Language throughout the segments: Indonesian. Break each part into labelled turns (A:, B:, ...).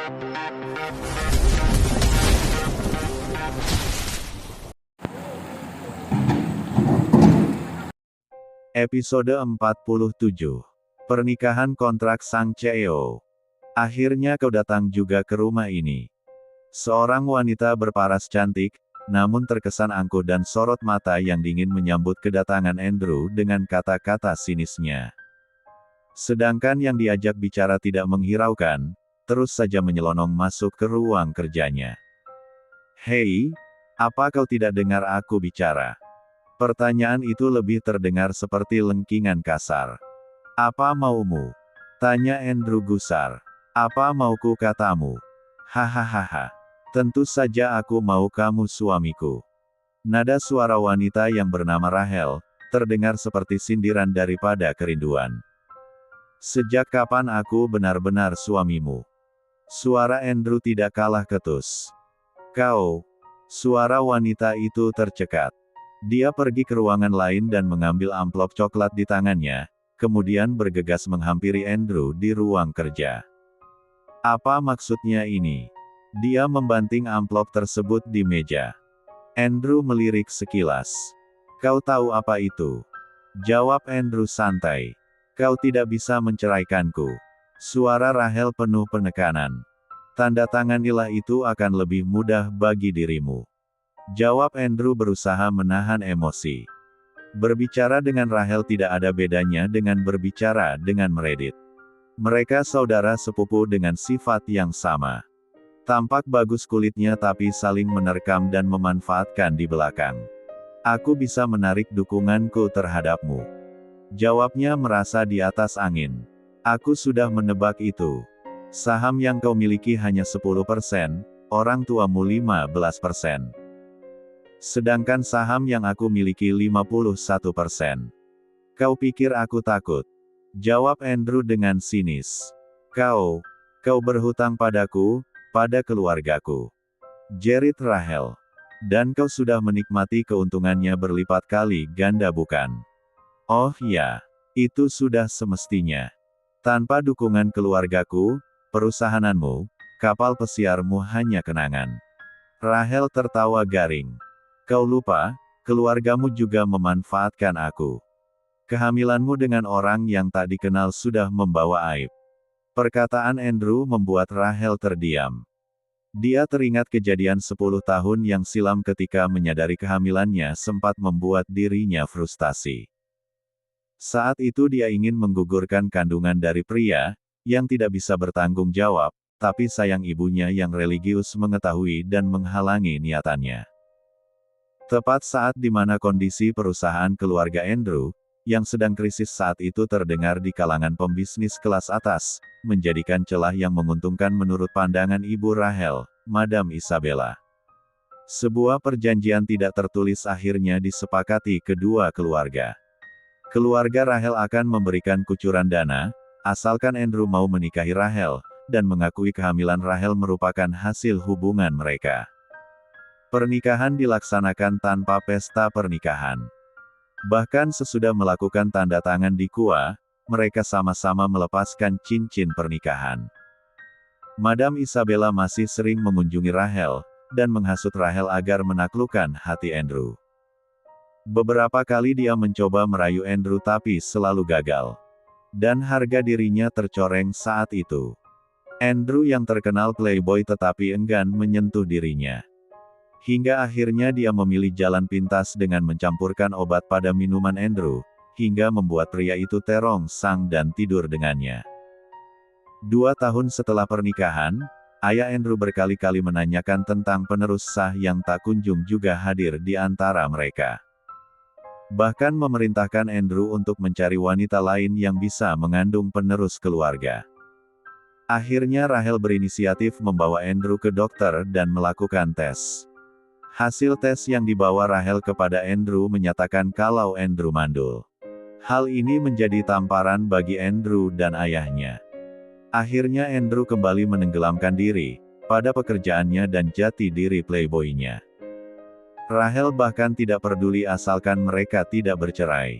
A: Episode 47. Pernikahan kontrak Sang CEO. Akhirnya kau datang juga ke rumah ini. Seorang wanita berparas cantik, namun terkesan angkuh dan sorot mata yang dingin menyambut kedatangan Andrew dengan kata-kata sinisnya. Sedangkan yang diajak bicara tidak menghiraukan, terus saja menyelonong masuk ke ruang kerjanya. "Hei, apa kau tidak dengar aku bicara?" Pertanyaan itu lebih terdengar seperti lengkingan kasar. "Apa maumu?" tanya Andrew gusar. "Apa mauku katamu?" "Hahaha. Tentu saja aku mau kamu suamiku." Nada suara wanita yang bernama Rahel, terdengar seperti sindiran daripada kerinduan. "Sejak kapan aku benar-benar suamimu?" Suara Andrew tidak kalah ketus. "Kau..." Suara wanita itu tercekat. Dia pergi ke ruangan lain dan mengambil amplop coklat di tangannya, kemudian bergegas menghampiri Andrew di ruang kerja. "Apa maksudnya ini?" Dia membanting amplop tersebut di meja. Andrew melirik sekilas. "Kau tahu apa itu?" Jawab Andrew santai. "Kau tidak bisa menceraikanku." Suara Rahel penuh penekanan. "Tanda tanganilah itu akan lebih mudah bagi dirimu." Jawab Andrew berusaha menahan emosi. Berbicara dengan Rahel tidak ada bedanya dengan berbicara dengan Meredith. Mereka saudara sepupu dengan sifat yang sama. Tampak bagus kulitnya tapi saling menerkam dan memanfaatkan di belakang. "Aku bisa menarik dukunganku terhadapmu." Jawabnya merasa di atas angin. "Aku sudah menebak itu. Saham yang kau miliki hanya 10%, orang tuamu 15%. Sedangkan saham yang aku miliki 51%. Kau pikir aku takut?" Jawab Andrew dengan sinis. Kau berhutang padaku, pada keluargaku," jerit Rahel. "Dan kau sudah menikmati keuntungannya berlipat kali ganda bukan?" "Oh ya, itu sudah semestinya. Tanpa dukungan keluargaku, perusahaanmu, kapal pesiarmu hanya kenangan." Rahel tertawa garing. "Kau lupa, keluargamu juga memanfaatkan aku. Kehamilanmu dengan orang yang tak dikenal sudah membawa aib." Perkataan Andrew membuat Rahel terdiam. Dia teringat kejadian 10 tahun yang silam ketika menyadari kehamilannya sempat membuat dirinya frustasi. Saat itu dia ingin menggugurkan kandungan dari pria, yang tidak bisa bertanggung jawab, tapi sayang ibunya yang religius mengetahui dan menghalangi niatannya. Tepat saat di mana kondisi perusahaan keluarga Andrew, yang sedang krisis saat itu terdengar di kalangan pembisnis kelas atas, menjadikan celah yang menguntungkan menurut pandangan Ibu Rahel, Madam Isabella. Sebuah perjanjian tidak tertulis akhirnya disepakati kedua keluarga. Keluarga Rahel akan memberikan kucuran dana, asalkan Andrew mau menikahi Rahel, dan mengakui kehamilan Rahel merupakan hasil hubungan mereka. Pernikahan dilaksanakan tanpa pesta pernikahan. Bahkan sesudah melakukan tanda tangan di KUA, mereka sama-sama melepaskan cincin pernikahan. Madam Isabella masih sering mengunjungi Rahel, dan menghasut Rahel agar menaklukkan hati Andrew. Beberapa kali dia mencoba merayu Andrew tapi selalu gagal. Dan harga dirinya tercoreng saat itu. Andrew yang terkenal playboy tetapi enggan menyentuh dirinya. Hingga akhirnya dia memilih jalan pintas dengan mencampurkan obat pada minuman Andrew, hingga membuat pria itu terongsang dan tidur dengannya. 2 tahun setelah pernikahan, ayah Andrew berkali-kali menanyakan tentang penerus sah yang tak kunjung juga hadir di antara mereka. Bahkan memerintahkan Andrew untuk mencari wanita lain yang bisa mengandung penerus keluarga. Akhirnya Rahel berinisiatif membawa Andrew ke dokter dan melakukan tes. Hasil tes yang dibawa Rahel kepada Andrew menyatakan kalau Andrew mandul. Hal ini menjadi tamparan bagi Andrew dan ayahnya. Akhirnya Andrew kembali menenggelamkan diri pada pekerjaannya dan jati diri playboy-nya. Rahel bahkan tidak peduli asalkan mereka tidak bercerai.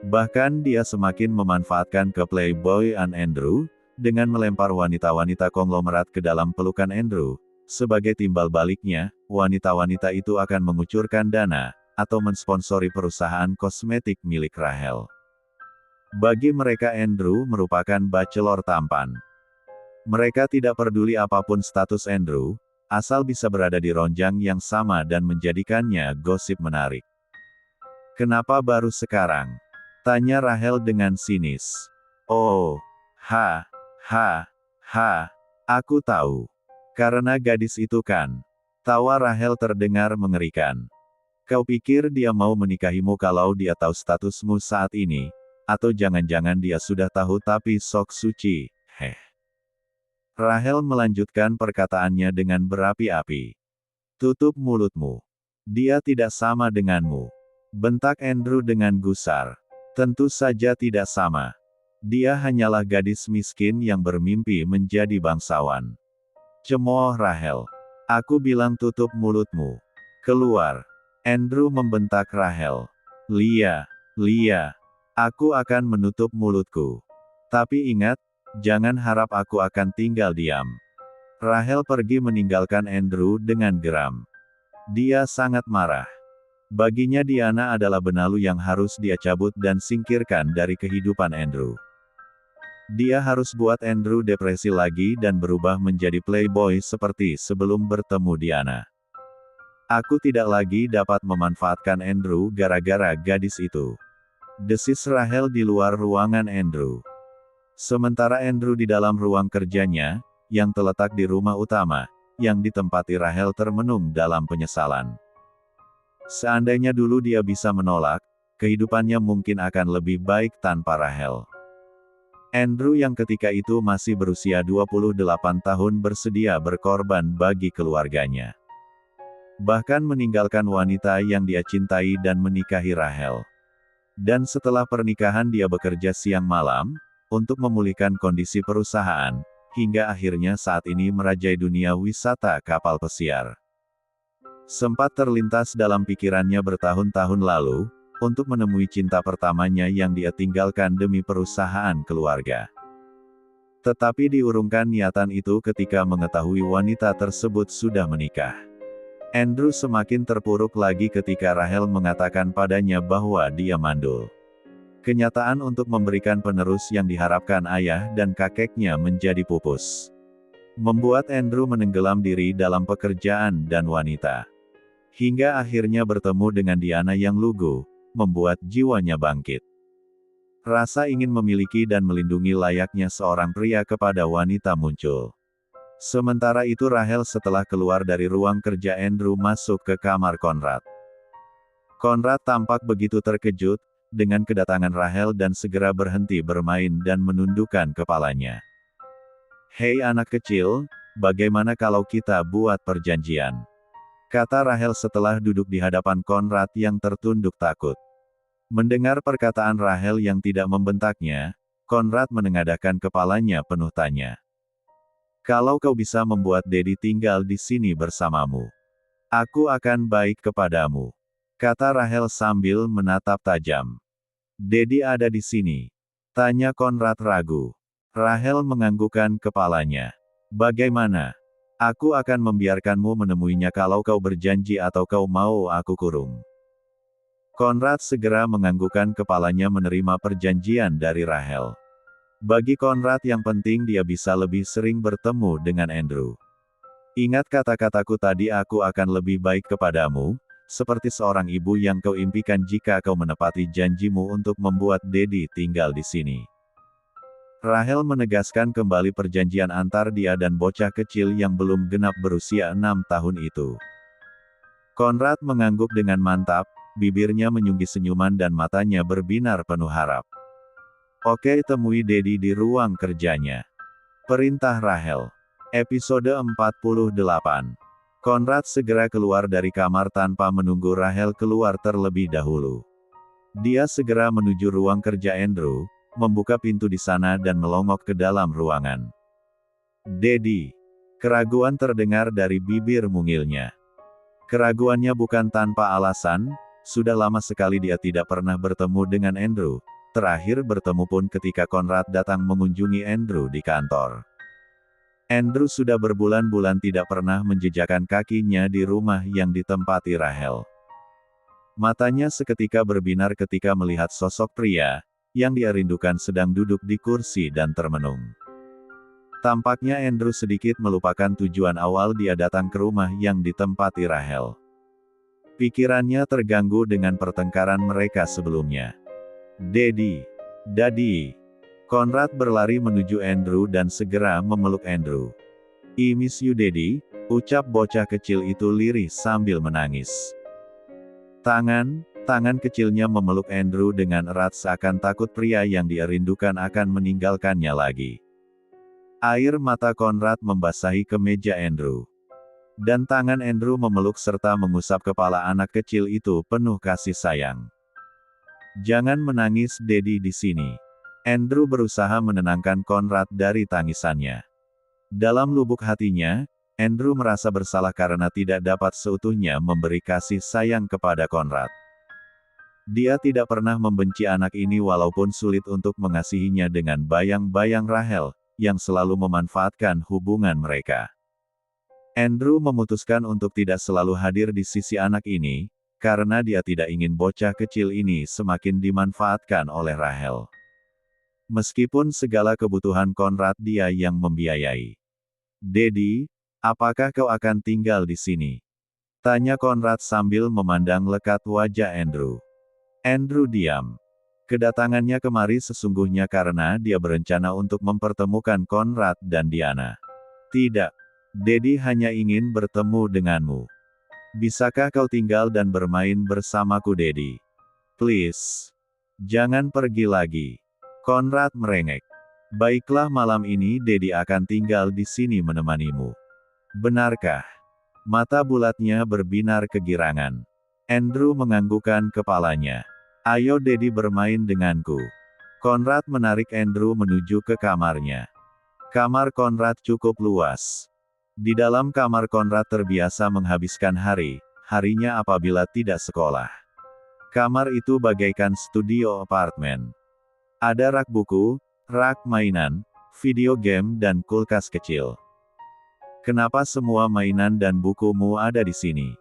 A: Bahkan dia semakin memanfaatkan ke playboy-an Andrew, dengan melempar wanita-wanita konglomerat ke dalam pelukan Andrew. Sebagai timbal baliknya, wanita-wanita itu akan mengucurkan dana, atau mensponsori perusahaan kosmetik milik Rachel. Bagi mereka Andrew merupakan bachelor tampan. Mereka tidak peduli apapun status Andrew, asal bisa berada di ronjang yang sama dan menjadikannya gosip menarik. "Kenapa baru sekarang?" tanya Rachel dengan sinis. "Oh, aku tahu. Karena gadis itu kan." Tawa Rachel terdengar mengerikan. "Kau pikir dia mau menikahimu kalau dia tahu statusmu saat ini? Atau jangan-jangan dia sudah tahu tapi sok suci, heh." Rachel melanjutkan perkataannya dengan berapi-api. "Tutup mulutmu. Dia tidak sama denganmu," bentak Andrew dengan gusar. "Tentu saja tidak sama. Dia hanyalah gadis miskin yang bermimpi menjadi bangsawan." Cemooh Rachel. "Aku bilang tutup mulutmu. Keluar." Andrew membentak Rachel. Lia, aku akan menutup mulutku. Tapi ingat, jangan harap aku akan tinggal diam." Rachel pergi meninggalkan Andrew dengan geram. Dia sangat marah. Baginya Diana adalah benalu yang harus dia cabut dan singkirkan dari kehidupan Andrew. Dia harus buat Andrew depresi lagi dan berubah menjadi playboy seperti sebelum bertemu Diana. "Aku tidak lagi dapat memanfaatkan Andrew gara-gara gadis itu," desis Rachel di luar ruangan Andrew. Sementara Andrew di dalam ruang kerjanya, yang terletak di rumah utama, yang ditempati Rachel termenung dalam penyesalan. Seandainya dulu dia bisa menolak, kehidupannya mungkin akan lebih baik tanpa Rachel. Andrew yang ketika itu masih berusia 28 tahun bersedia berkorban bagi keluarganya. Bahkan meninggalkan wanita yang dia cintai dan menikahi Rachel. Dan setelah pernikahan dia bekerja siang malam, untuk memulihkan kondisi perusahaan, hingga akhirnya saat ini merajai dunia wisata kapal pesiar. Sempat terlintas dalam pikirannya bertahun-tahun lalu, untuk menemui cinta pertamanya yang dia tinggalkan demi perusahaan keluarga. Tetapi diurungkan niatan itu ketika mengetahui wanita tersebut sudah menikah. Andrew semakin terpuruk lagi ketika Rachel mengatakan padanya bahwa dia mandul. Kenyataan untuk memberikan penerus yang diharapkan ayah dan kakeknya menjadi pupus. Membuat Andrew menenggelam diri dalam pekerjaan dan wanita. Hingga akhirnya bertemu dengan Diana yang lugu, membuat jiwanya bangkit. Rasa ingin memiliki dan melindungi layaknya seorang pria kepada wanita muncul. Sementara itu Rachel setelah keluar dari ruang kerja Andrew masuk ke kamar Conrad. Conrad tampak begitu terkejut, dengan kedatangan Rachel dan segera berhenti bermain dan menundukkan kepalanya. "Hei anak kecil, bagaimana kalau kita buat perjanjian?" kata Rachel setelah duduk di hadapan Conrad yang tertunduk takut. Mendengar perkataan Rachel yang tidak membentaknya, Conrad menengadahkan kepalanya penuh tanya. "Kalau kau bisa membuat Daddy tinggal di sini bersamamu, aku akan baik kepadamu," kata Rachel sambil menatap tajam. "Daddy ada di sini?" tanya Conrad ragu. Rachel menganggukkan kepalanya. "Bagaimana? Aku akan membiarkanmu menemuinya kalau kau berjanji atau kau mau aku kurung." Conrad segera menganggukkan kepalanya menerima perjanjian dari Rachel. Bagi Conrad yang penting dia bisa lebih sering bertemu dengan Andrew. "Ingat kata-kataku tadi, aku akan lebih baik kepadamu, seperti seorang ibu yang kau impikan jika kau menepati janjimu untuk membuat Daddy tinggal di sini." Rachel menegaskan kembali perjanjian antar dia dan bocah kecil yang belum genap berusia 6 tahun itu. Conrad mengangguk dengan mantap, bibirnya menyunggi senyuman dan matanya berbinar penuh harap. "Oke, temui Daddy di ruang kerjanya," perintah Rachel. Episode 48. Conrad segera keluar dari kamar tanpa menunggu Rachel keluar terlebih dahulu. Dia segera menuju ruang kerja Andrew, membuka pintu di sana dan melongok ke dalam ruangan. "Daddy." Keraguan terdengar dari bibir mungilnya. Keraguannya bukan tanpa alasan, sudah lama sekali dia tidak pernah bertemu dengan Andrew, terakhir bertemu pun ketika Conrad datang mengunjungi Andrew di kantor. Andrew sudah berbulan-bulan tidak pernah menjejakkan kakinya di rumah yang ditempati Rachel. Matanya seketika berbinar ketika melihat sosok pria yang dia rindukan sedang duduk di kursi dan termenung. Tampaknya Andrew sedikit melupakan tujuan awal dia datang ke rumah yang ditempati Rachel. Pikirannya terganggu dengan pertengkaran mereka sebelumnya. Daddy. Conrad berlari menuju Andrew dan segera memeluk Andrew. "I miss you Daddy," ucap bocah kecil itu lirih sambil menangis. Tangan kecilnya memeluk Andrew dengan erat seakan takut pria yang dia rindukan akan meninggalkannya lagi. Air mata Conrad membasahi kemeja Andrew. Dan tangan Andrew memeluk serta mengusap kepala anak kecil itu penuh kasih sayang. "Jangan menangis Daddy di sini." Andrew berusaha menenangkan Conrad dari tangisannya. Dalam lubuk hatinya, Andrew merasa bersalah karena tidak dapat seutuhnya memberi kasih sayang kepada Conrad. Dia tidak pernah membenci anak ini walaupun sulit untuk mengasihinya dengan bayang-bayang Rachel yang selalu memanfaatkan hubungan mereka. Andrew memutuskan untuk tidak selalu hadir di sisi anak ini, karena dia tidak ingin bocah kecil ini semakin dimanfaatkan oleh Rachel. Meskipun segala kebutuhan Conrad dia yang membiayai. "Daddy, apakah kau akan tinggal di sini?" tanya Conrad sambil memandang lekat wajah Andrew. Andrew diam. Kedatangannya kemari sesungguhnya karena dia berencana untuk mempertemukan Conrad dan Diana. "Tidak. Daddy hanya ingin bertemu denganmu. Bisakah kau tinggal dan bermain bersamaku Daddy? Please. Jangan pergi lagi." Conrad merengek. "Baiklah malam ini Daddy akan tinggal di sini menemanimu." "Benarkah?" Mata bulatnya berbinar kegirangan. Andrew menganggukkan kepalanya. "Ayo Daddy bermain denganku." Conrad menarik Andrew menuju ke kamarnya. Kamar Conrad cukup luas. Di dalam kamar Conrad terbiasa menghabiskan harinya apabila tidak sekolah. Kamar itu bagaikan studio apartemen. Ada rak buku, rak mainan, video game dan kulkas kecil. "Kenapa semua mainan dan bukumu ada di sini?"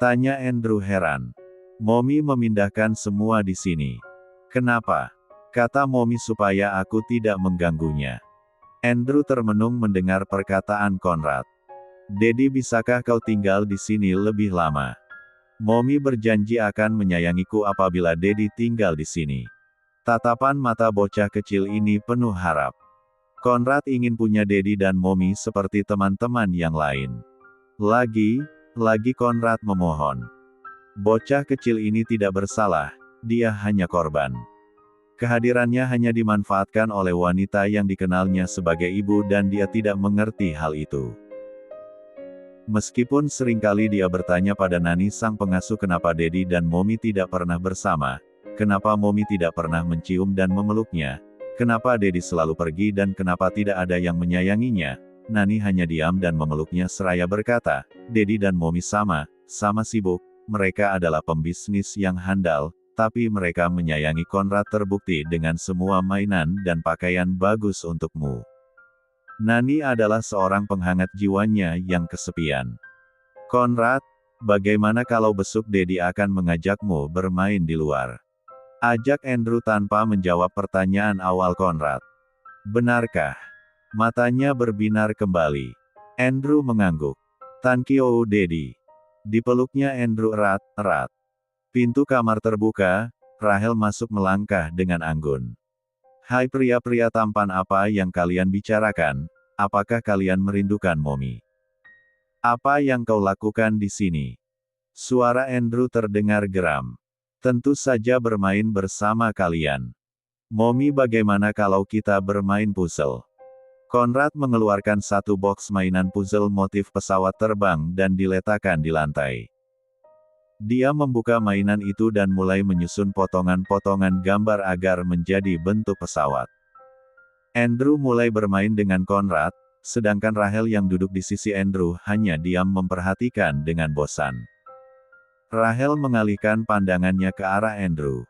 A: tanya Andrew heran. "Mommy memindahkan semua di sini." "Kenapa?" kata Mommy supaya aku tidak mengganggunya. Andrew termenung mendengar perkataan Conrad. "Daddy bisakah kau tinggal di sini lebih lama? Mommy berjanji akan menyayangiku apabila Daddy tinggal di sini." Tatapan mata bocah kecil ini penuh harap. Conrad ingin punya Daddy dan Mommy seperti teman-teman yang lain. Lagi Conrad memohon. Bocah kecil ini tidak bersalah, dia hanya korban. Kehadirannya hanya dimanfaatkan oleh wanita yang dikenalnya sebagai ibu dan dia tidak mengerti hal itu. Meskipun seringkali dia bertanya pada Nani sang pengasuh kenapa Daddy dan Mommy tidak pernah bersama, kenapa Mommy tidak pernah mencium dan memeluknya, kenapa Daddy selalu pergi dan kenapa tidak ada yang menyayanginya, Nani hanya diam dan memeluknya seraya berkata, "Daddy dan Mommy sama sibuk. Mereka adalah pembisnis yang handal, tapi mereka menyayangi Conrad terbukti dengan semua mainan dan pakaian bagus untukmu." Nani adalah seorang penghangat jiwanya yang kesepian. "Conrad, bagaimana kalau besok Daddy akan mengajakmu bermain di luar?" ajak Andrew tanpa menjawab pertanyaan awal Conrad. "Benarkah?" Matanya berbinar kembali. Andrew mengangguk. "Thank you Daddy." Dipeluknya Andrew erat-erat. Pintu kamar terbuka, Rachel masuk melangkah dengan anggun. "Hai pria-pria tampan apa yang kalian bicarakan? Apakah kalian merindukan Mommy? Apa yang kau lakukan di sini?" Suara Andrew terdengar geram. "Tentu saja bermain bersama kalian. Mommy bagaimana kalau kita bermain puzzle?" Conrad mengeluarkan satu box mainan puzzle motif pesawat terbang dan diletakkan di lantai. Dia membuka mainan itu dan mulai menyusun potongan-potongan gambar agar menjadi bentuk pesawat. Andrew mulai bermain dengan Conrad, sedangkan Rachel yang duduk di sisi Andrew hanya diam memperhatikan dengan bosan. Rachel mengalihkan pandangannya ke arah Andrew.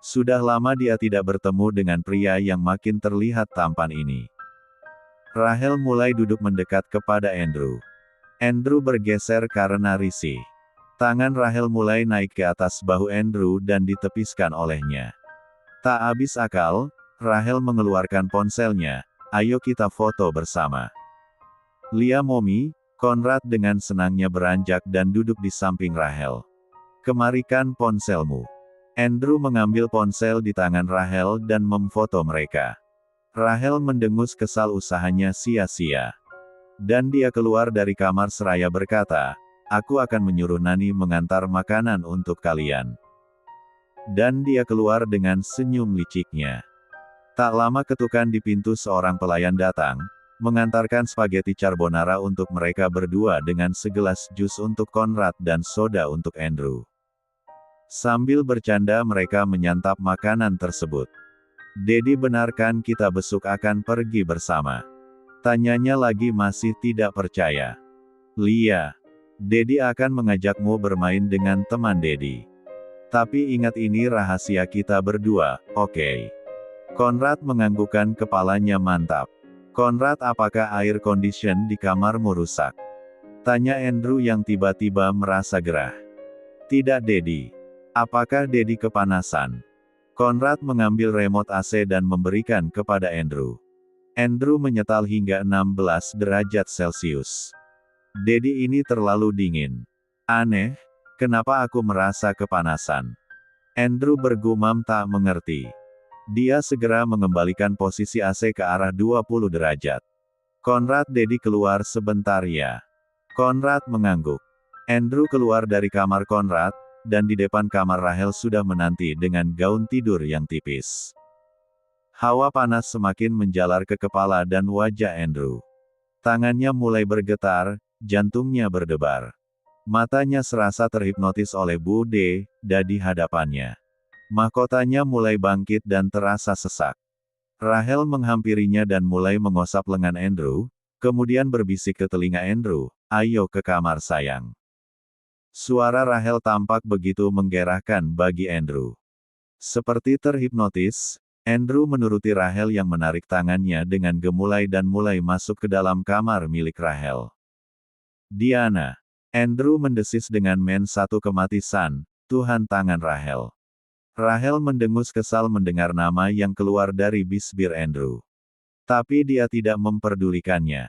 A: Sudah lama dia tidak bertemu dengan pria yang makin terlihat tampan ini. Rahel mulai duduk mendekat kepada Andrew. Andrew bergeser karena risih. Tangan Rahel mulai naik ke atas bahu Andrew dan ditepiskan olehnya. Tak habis akal, Rahel mengeluarkan ponselnya. Ayo kita foto bersama. Lia Momi, Konrad dengan senangnya beranjak dan duduk di samping Rahel. Kemarikan ponselmu. Andrew mengambil ponsel di tangan Rahel dan memfoto mereka. Rahel mendengus kesal usahanya sia-sia. Dan dia keluar dari kamar seraya berkata, aku akan menyuruh Nani mengantar makanan untuk kalian. Dan dia keluar dengan senyum liciknya. Tak lama ketukan di pintu seorang pelayan datang, mengantarkan spaghetti carbonara untuk mereka berdua dengan segelas jus untuk Konrad dan soda untuk Andrew. Sambil bercanda mereka menyantap makanan tersebut. Dedi benarkan kita besok akan pergi bersama? Tanyanya lagi masih tidak percaya. Lia, Dedi akan mengajakmu bermain dengan teman Dedi. Tapi ingat ini rahasia kita berdua, oke? Konrad menganggukkan kepalanya mantap. Konrad, apakah air condition di kamarmu rusak? Tanya Andrew yang tiba-tiba merasa gerah. Tidak Dedi. Apakah Dedi kepanasan? Konrad mengambil remote AC dan memberikan kepada Andrew. Andrew menyetal hingga 16 derajat Celcius. Dedi, ini terlalu dingin. Aneh, kenapa aku merasa kepanasan? Andrew bergumam tak mengerti. Dia segera mengembalikan posisi AC ke arah 20 derajat. Konrad, Dedi keluar sebentar ya. Konrad mengangguk. Andrew keluar dari kamar Konrad, dan di depan kamar Rahel sudah menanti dengan gaun tidur yang tipis. Hawa panas semakin menjalar ke kepala dan wajah Andrew. Tangannya mulai bergetar, jantungnya berdebar. Matanya serasa terhipnotis oleh Bude di hadapannya. Mahkotanya mulai bangkit dan terasa sesak. Rahel menghampirinya dan mulai mengosap lengan Andrew, kemudian berbisik ke telinga Andrew, ayo ke kamar sayang. Suara Rahel tampak begitu menggerahkan bagi Andrew. Seperti terhipnotis, Andrew menuruti Rahel yang menarik tangannya dengan gemulai dan mulai masuk ke dalam kamar milik Rahel. Diana. Andrew mendesis dengan satu kematisan, Tuhan tangan Rahel. Rahel mendengus kesal mendengar nama yang keluar dari bibir Andrew. Tapi dia tidak memperdulikannya.